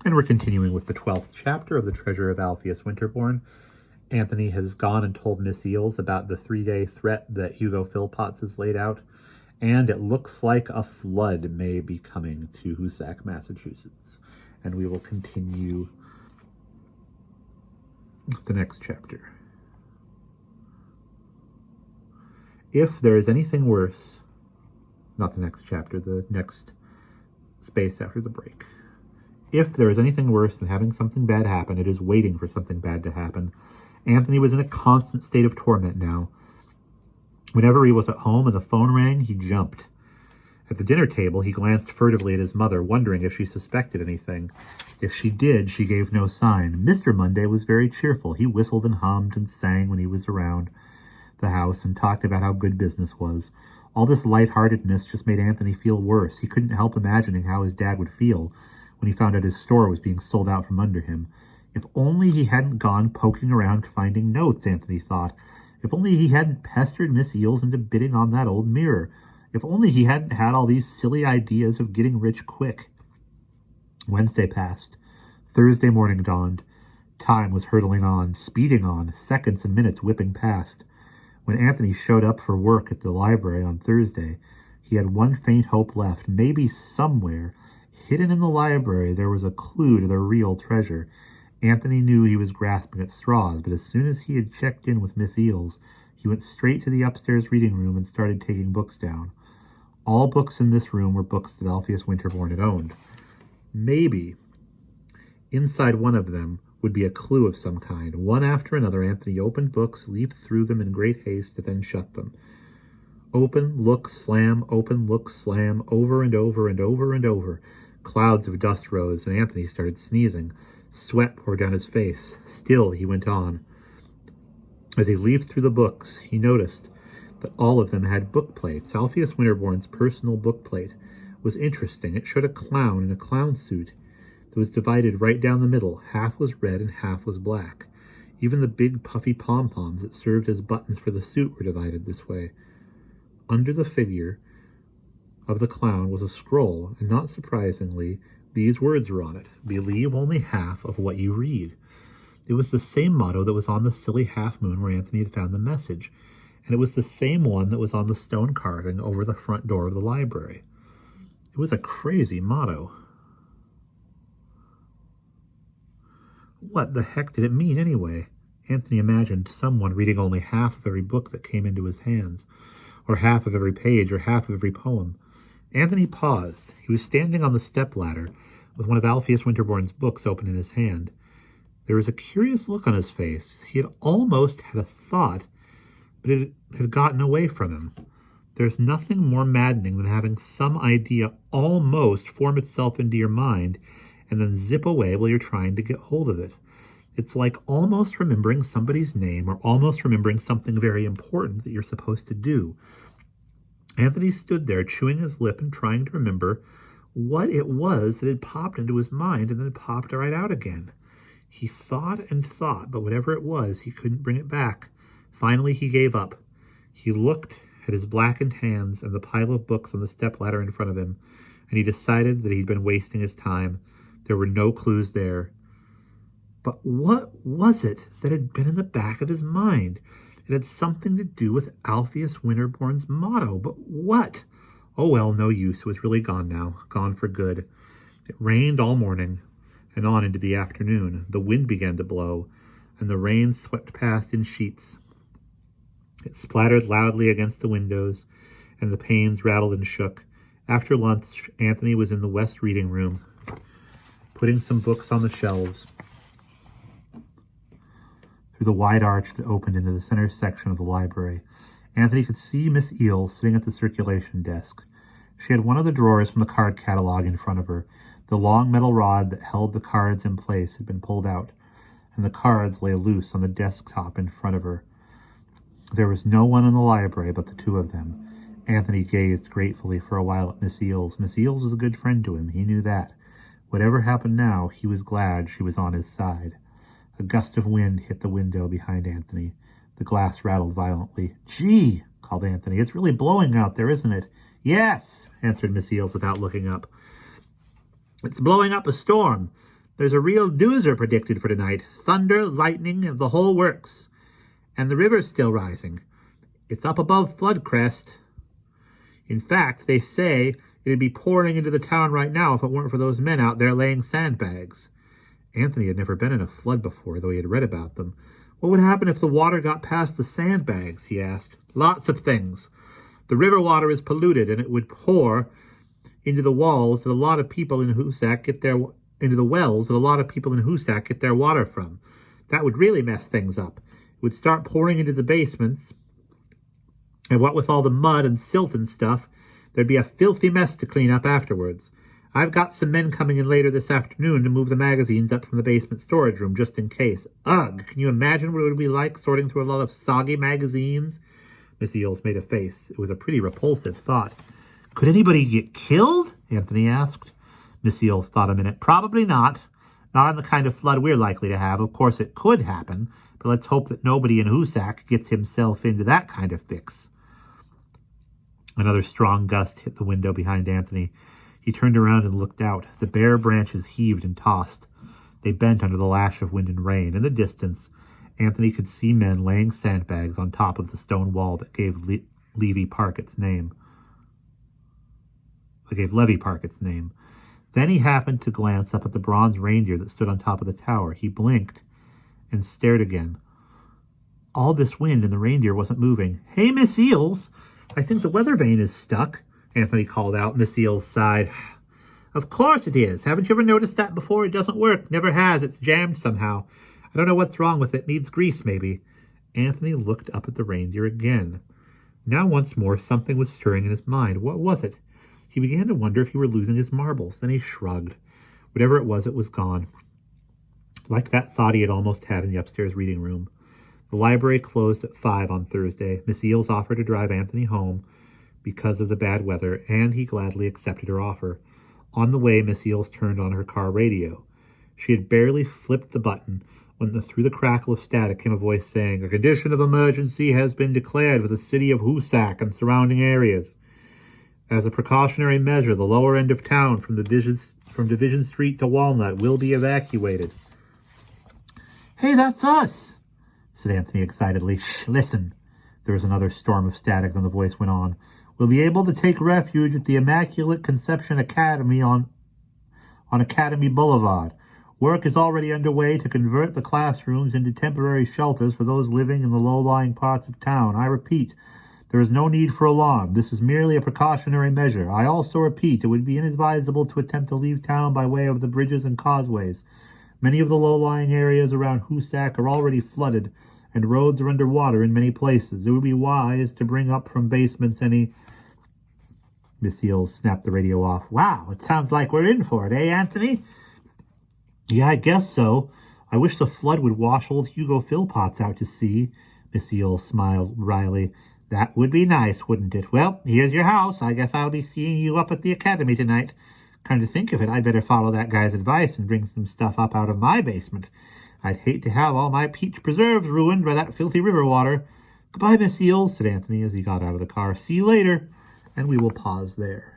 And we're continuing with the 12th chapter of the Treasure of Alpheus Winterborn. Anthony has gone and told Miss Eels about the 3-day threat that Hugo Philpotts has laid out, and it looks like a flood may be coming to Hoosac, Massachusetts. And we will continue the next chapter. If there is anything worse, not the next chapter, the next space after the break. If there is anything worse than having something bad happen, it is waiting for something bad to happen. Anthony was in a constant state of torment now. Whenever he was at home and the phone rang, he jumped. At the dinner table, he glanced furtively at his mother, wondering if she suspected anything. If she did, she gave no sign. Mr. Monday was very cheerful. He whistled and hummed and sang when he was around the house and talked about how good business was. All this lightheartedness just made Anthony feel worse. He couldn't help imagining how his dad would feel when he found out his store was being sold out from under him. If only he hadn't gone poking around finding notes, Anthony thought. If only he hadn't pestered Miss Eels into bidding on that old mirror. If only he hadn't had all these silly ideas of getting rich quick. Wednesday passed. Thursday morning dawned. Time was hurtling on, speeding on, seconds and minutes whipping past. When Anthony showed up for work at the library on Thursday, he had one faint hope left. Maybe somewhere, hidden in the library, there was a clue to the real treasure. Anthony knew he was grasping at straws, but as soon as he had checked in with Miss Eels, he went straight to the upstairs reading room and started taking books down. All books in this room were books that Alpheus Winterborn had owned. Maybe inside one of them would be a clue of some kind. One after another, Anthony opened books, leafed through them in great haste, to then shut them. Open, look, slam, open, look, slam, over and over and over and over. Clouds of dust rose, and Anthony started sneezing. Sweat poured down his face. Still, he went on. As he leafed through the books, he noticed that all of them had book plates. Alpheus Winterborn's personal book plate was interesting. It showed a clown in a clown suit that was divided right down the middle. Half was red and half was black. Even the big puffy pom-poms that served as buttons for the suit were divided this way. Under the figure of the clown was a scroll, and not surprisingly, these words were on it: "Believe only half of what you read." It was the same motto that was on the silly half-moon where Anthony had found the message, and it was the same one that was on the stone carving over the front door of the library. It was a crazy motto. What the heck did it mean anyway? Anthony imagined someone reading only half of every book that came into his hands, or half of every page, or half of every poem. Anthony paused. He was standing on the stepladder with one of Alpheus Winterborn's books open in his hand. There was a curious look on his face. He had almost had a thought, but it had gotten away from him. There's nothing more maddening than having some idea almost form itself into your mind and then zip away while you're trying to get hold of it. It's like almost remembering somebody's name or almost remembering something very important that you're supposed to do. Anthony stood there chewing his lip and trying to remember what it was that had popped into his mind and then popped right out again. He thought and thought, but whatever it was, he couldn't bring it back. Finally, he gave up. He looked at his blackened hands and the pile of books on the stepladder in front of him, and he decided that he'd been wasting his time. There were no clues there. But what was it that had been in the back of his mind? It had something to do with Alpheus Winterborn's motto, but what? Oh well, no use. It was really gone now, gone for good. It rained all morning and on into the afternoon. The wind began to blow, and the rain swept past in sheets. It splattered loudly against the windows, and the panes rattled and shook. After lunch, Anthony was in the west reading room, putting some books on the shelves. Through the wide arch that opened into the center section of the library, Anthony could see Miss Eels sitting at the circulation desk. She had one of the drawers from the card catalog in front of her. The long metal rod that held the cards in place had been pulled out, and the cards lay loose on the desktop in front of her. There was no one in the library but the two of them. Anthony gazed gratefully for a while at Miss Eels. Miss Eels was a good friend to him, he knew that. Whatever happened now, he was glad she was on his side. A gust of wind hit the window behind Anthony. The glass rattled violently. "Gee," called Anthony, "it's really blowing out there, isn't it?" "Yes," answered Miss Eels without looking up. "It's blowing up a storm. There's a real doozer predicted for tonight. Thunder, lightning, and the whole works. And the river's still rising. It's up above flood crest. In fact, they say it'd be pouring into the town right now if it weren't for those men out there laying sandbags. Anthony had never been in a flood before, though he had read about them. What would happen if the water got past the sandbags, he asked. Lots of things. The river water is polluted, and it would pour into the walls that a lot of people in Hoosac get their water from. That would really mess things up. It would start pouring into the basements, and what with all the mud and silt and stuff, there'd be a filthy mess to clean up afterwards. I've got some men coming in later this afternoon to move the magazines up from the basement storage room, just in case. Ugh, can you imagine what it would be like sorting through a lot of soggy magazines? Miss Eels made a face. It was a pretty repulsive thought. Could anybody get killed? Anthony asked. Miss Eels thought a minute. Probably not. Not on the kind of flood we're likely to have. Of course, it could happen, but let's hope that nobody in Hoosac gets himself into that kind of fix. Another strong gust hit the window behind Anthony. He turned around and looked out. The bare branches heaved and tossed. They bent under the lash of wind and rain. In the distance, Anthony could see men laying sandbags on top of the stone wall that gave Levy Park its name. Then he happened to glance up at the bronze reindeer that stood on top of the tower. He blinked and stared again. All this wind and the reindeer wasn't moving. Hey, Miss Eels, I think the weather vane is stuck, Anthony called out. Miss Eels sighed. Of course it is. Haven't you ever noticed that before? It doesn't work. Never has. It's jammed somehow. I don't know what's wrong with it. Needs grease, maybe. Anthony looked up at the reindeer again. Now once more something was stirring in his mind. What was it? He began to wonder if he were losing his marbles. Then he shrugged. Whatever it was gone. Like that thought he had almost had in the upstairs reading room. The library closed at 5 on Thursday. Miss Eels offered to drive Anthony home because of the bad weather, and he gladly accepted her offer. On the way, Miss Eels turned on her car radio. She had barely flipped the button when through the crackle of static came a voice saying, "A condition of emergency has been declared for the city of Hoosac and surrounding areas. As a precautionary measure, the lower end of town from Division Street to Walnut will be evacuated." "Hey, that's us," said Anthony excitedly. "Shh, listen." There was another storm of static, then the voice went on. "We'll be able to take refuge at the Immaculate Conception Academy on Academy Boulevard. Work is already underway to convert the classrooms into temporary shelters for those living in the low-lying parts of town. I repeat, there is no need for alarm. This is merely a precautionary measure. I also repeat, it would be inadvisable to attempt to leave town by way of the bridges and causeways. Many of the low-lying areas around Hoosac are already flooded, and roads are underwater in many places. It would be wise to bring up from basements any..." Miss Eels snapped the radio off. "Wow, it sounds like we're in for it, eh, Anthony?" "Yeah, I guess so. I wish the flood would wash old Hugo Philpotts out to sea." Miss Eels smiled wryly. "That would be nice, wouldn't it? Well, here's your house. I guess I'll be seeing you up at the academy tonight. Come to think of it, I'd better follow that guy's advice and bring some stuff up out of my basement. I'd hate to have all my peach preserves ruined by that filthy river water. Goodbye, Miss Eels," said Anthony as he got out of the car. "See you later." And we will pause there.